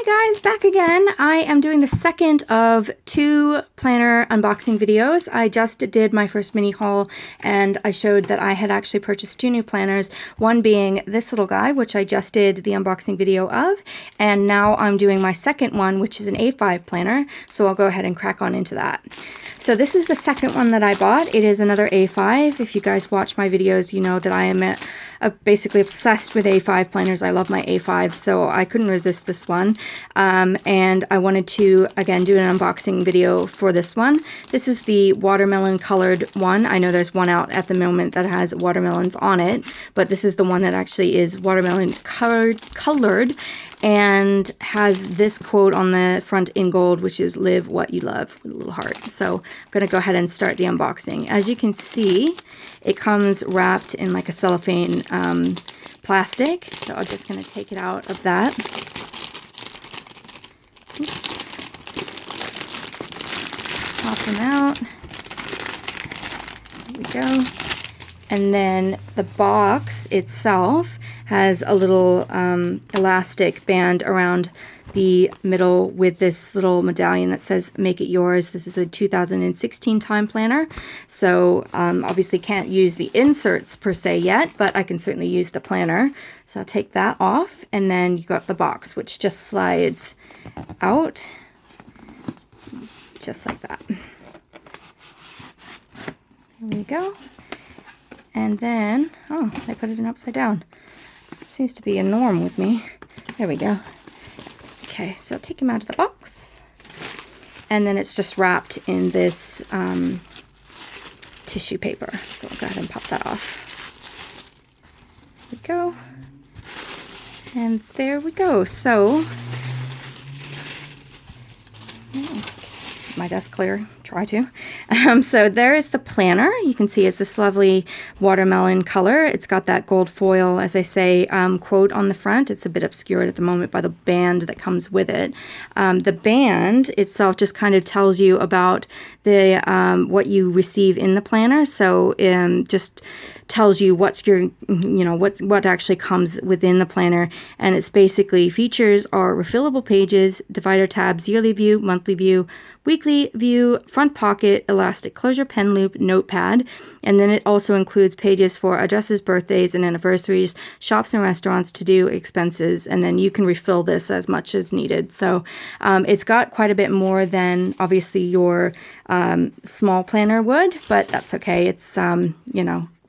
Hi guys, back again. I am doing the second of 2 planner unboxing videos. I just did my first mini haul and I showed that I had actually purchased 2 new planners, one being this little guy, which I just did the unboxing video of, and now I'm doing my second one, which is an A5 planner, so I'll go ahead and crack on into that. So this is the second one that I bought. It is another A5. If you guys watch my videos, you know that I am basically obsessed with A5 planners. I love my A5, so I couldn't resist this one. And I wanted to, again, do an unboxing video for this one. This is the watermelon colored one. I know there's one out at the moment that has watermelons on it, but this is the one that actually is watermelon colored and has this quote on the front in gold, which is "Live what you love," with a little heart. So I'm going to go ahead and start the unboxing. As you can see, it comes wrapped in like a cellophane plastic. So I'm just going to take it out of that. Oops. Pop them out. There we go. And then the box itself has a little elastic band around the middle with this little medallion that says "Make It Yours." This is a 2016 time planner, so obviously can't use the inserts per se yet, but I can certainly use the planner. So I'll take that off, and then you got the box, which just slides out just like that. There we go. And then, oh, I put it in upside down. Seems to be a norm with me. There we go. Okay, so take him out of the box. And then it's just wrapped in this tissue paper. So I'll go ahead and pop that off. There we go. And there we go. So, my desk clear, try to. So there is the planner. You can see it's this lovely watermelon color. It's got that gold foil, as I say, quote on the front. It's a bit obscured at the moment by the band that comes with it. The band itself just kind of tells you about the what you receive in the planner. So just tells you what's your, what actually comes within the planner. And it's basically features are refillable pages, divider tabs, yearly view, monthly view, weekly view, front pocket, elastic closure, pen loop, notepad, and then it also includes pages for addresses, birthdays, and anniversaries, shops and restaurants, to-do, expenses, and then you can refill this as much as needed. So it's got quite a bit more than obviously your small planner would, but that's okay. It's,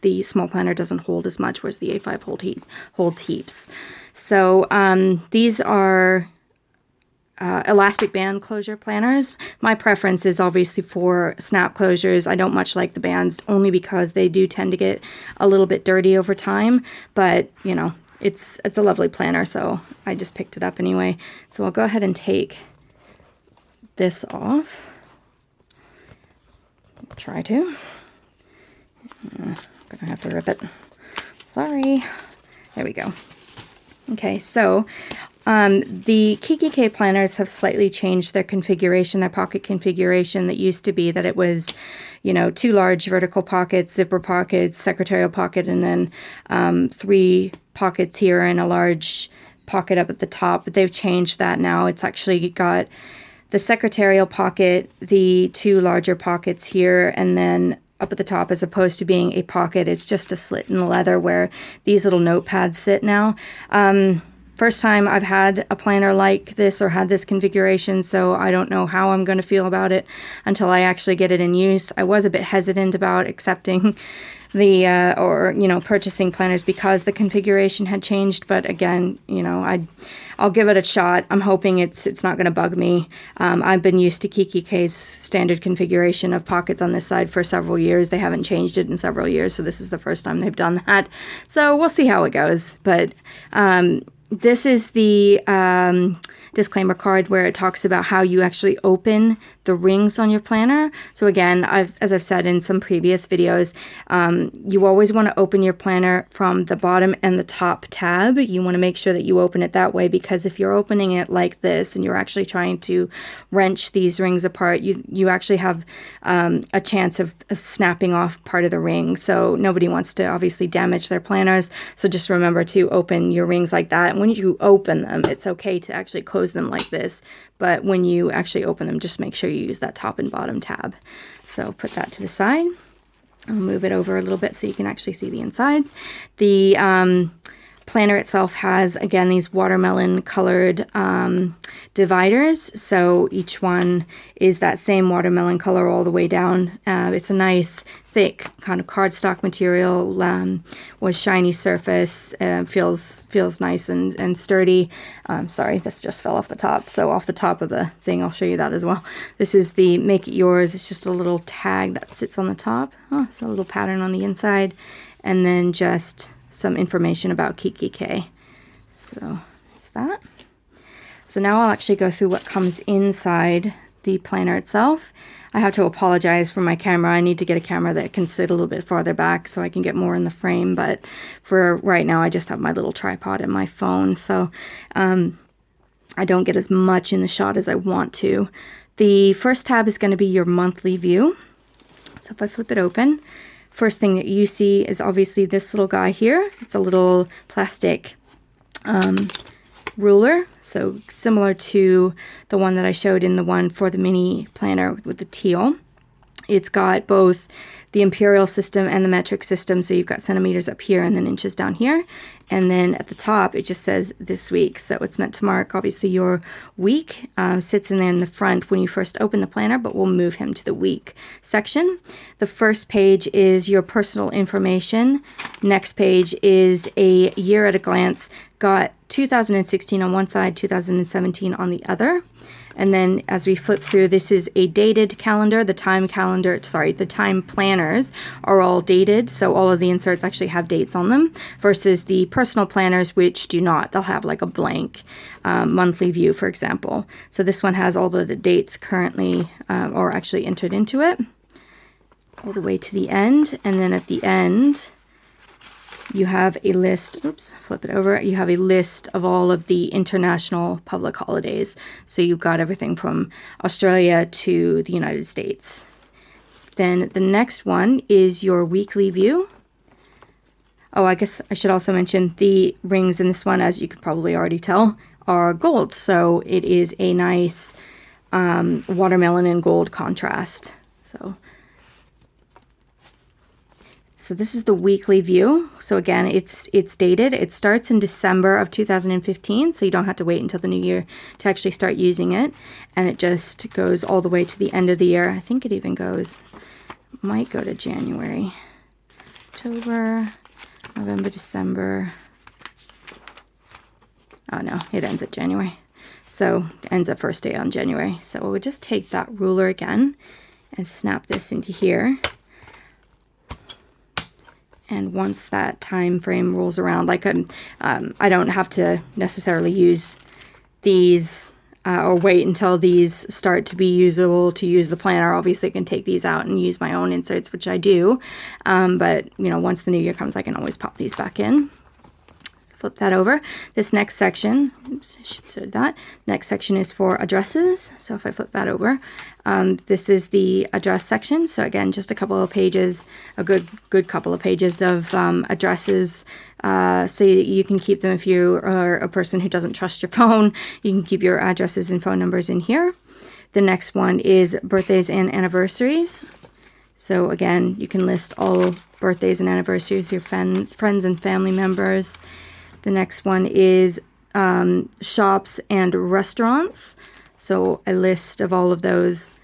the small planner doesn't hold as much, whereas the A5 holds heaps. So these are elastic band closure planners. My preference is obviously for snap closures. I don't much like the bands, only because they do tend to get a little bit dirty over time, but it's a lovely planner, so I just picked it up anyway. So I'll go ahead and take this off. Try to. I'm gonna have to rip it. Sorry. There we go. Okay, so the Kikki K planners have slightly changed their configuration, their pocket configuration. That used to be that it was, 2 large vertical pockets, zipper pockets, secretarial pocket, and then 3 pockets here and a large pocket up at the top. But they've changed that now. It's actually got the secretarial pocket, the 2 larger pockets here, and then up at the top, as opposed to being a pocket, it's just a slit in the leather where these little notepads sit now. First time I've had a planner like this or had this configuration, so I don't know how I'm going to feel about it until I actually get it in use. I was a bit hesitant about accepting the purchasing planners because the configuration had changed, but again, I'll give it a shot. I'm hoping it's not going to bug me. I've been used to Kikki K's standard configuration of pockets on this side for several years. They haven't changed it in several years, so this is the first time they've done that. So we'll see how it goes. But this is the disclaimer card where it talks about how you actually open the rings on your planner. So again, as I've said in some previous videos, you always want to open your planner from the bottom and the top tab. You want to make sure that you open it that way, because if you're opening it like this and you're actually trying to wrench these rings apart, you actually have a chance of snapping off part of the ring. So nobody wants to obviously damage their planners. So just remember to open your rings like that. And when you open them, it's okay to actually close them like this. But when you actually open them, just make sure you use that top and bottom tab. So put that to the side. I'll move it over a little bit so you can actually see the insides. The planner itself has, again, these watermelon colored dividers. So each one is that same watermelon color all the way down. It's a nice thick kind of cardstock material with shiny surface. Feels nice and sturdy. Sorry, this just fell off the top. So off the top of the thing, I'll show you that as well. This is the Make It Yours. It's just a little tag that sits on the top. Oh, it's a little pattern on the inside. And then just some information about Kikki K. So that's that. So now I'll actually go through what comes inside the planner itself. I have to apologize for my camera. I need to get a camera that can sit a little bit farther back so I can get more in the frame. But for right now, I just have my little tripod and my phone. So I don't get as much in the shot as I want to. The first tab is going to be your monthly view. So if I flip it open, first thing that you see is obviously this little guy here. It's a little plastic ruler, so similar to the one that I showed in the one for the mini planner with the teal. It's got both the imperial system and the metric system, so you've got centimeters up here and then inches down here. And then at the top, it just says this week. So it's meant to mark, obviously, your week. Sits in there in the front when you first open the planner, but we'll move him to the week section. The first page is your personal information. Next page is a year at a glance. Got 2016 on one side, 2017 on the other. And then as we flip through, this is a dated calendar. The time planners are all dated. So all of the inserts actually have dates on them versus the personal planners, which do not. They'll have like a blank monthly view, for example. So this one has all of the dates currently or actually entered into it all the way to the end. And then at the end, you have a list, oops, flip it over. You have a list of all of the international public holidays. So you've got everything from Australia to the United States. Then the next one is your weekly view. Oh, I guess I should also mention the rings in this one, as you could probably already tell, are gold. So it is a nice watermelon and gold contrast. So this is the weekly view. So again, it's dated. It starts in December of 2015, so you don't have to wait until the new year to actually start using it. And it just goes all the way to the end of the year. I think it even might go to January, October, November, December. Oh no, it ends at January. So it ends at first day on January. So we'll just take that ruler again and snap this into here. And once that time frame rolls around, like I don't have to necessarily use these or wait until these start to be usable to use the planner. Obviously, I can take these out and use my own inserts, which I do. But, you know, once the new year comes, I can always pop these back in. Flip that over. This next section, oops, I should show that. Next section is for addresses. So if I flip that over, this is the address section. So again, just a couple of pages, a good couple of pages of addresses. So you can keep them if you are a person who doesn't trust your phone. You can keep your addresses and phone numbers in here. The next one is birthdays and anniversaries. So again, you can list all birthdays and anniversaries of your friends and family members. The next one is shops and restaurants. So a list of all of those.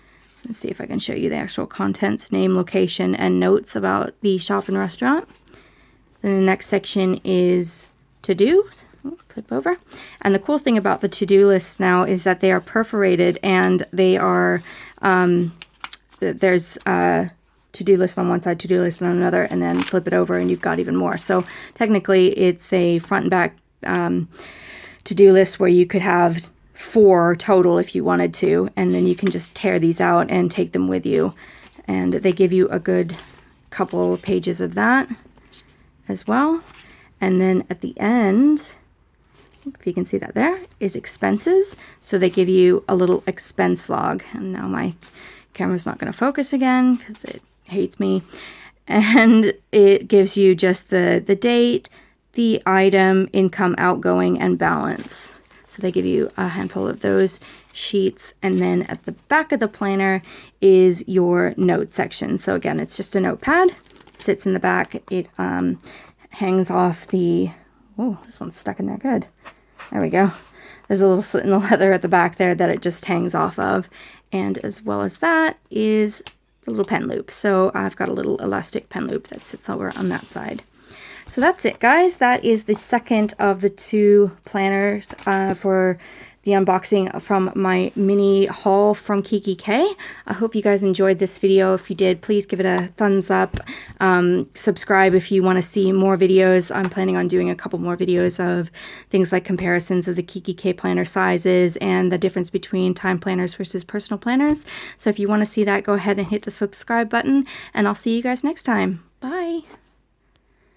Let's see if I can show you the actual contents, name, location, and notes about the shop and restaurant. Then the next section is to-do. Flip over. And the cool thing about the to-do lists now is that they are perforated and they are, there's to-do list on one side, to-do list on another, and then flip it over and you've got even more. So technically it's a front and back to-do list where you could have 4 total if you wanted to, and then you can just tear these out and take them with you. And they give you a good couple of pages of that as well. And then at the end, if you can see that there, is expenses. So they give you a little expense log. And now my camera's not going to focus again because it hates me. And it gives you just the date, the item, income, outgoing, and balance. So they give you a handful of those sheets. And then at the back of the planner is your note section. So again, it's just a notepad, sits in the back. It hangs off the, oh, this one's stuck in there good. There we go. There's a little slit in the leather at the back there that it just hangs off of. And as well as that is the little pen loop. So I've got a little elastic pen loop that sits over on that side. So that's it, guys. That is the second of the 2 planners for the unboxing from my mini haul from Kikki K. I hope you guys enjoyed this video. If you did, please give it a thumbs up. Subscribe if you want to see more videos. I'm planning on doing a couple more videos of things like comparisons of the Kikki K planner sizes and the difference between time planners versus personal planners. So if you want to see that, go ahead and hit the subscribe button, and I'll see you guys next time. Bye.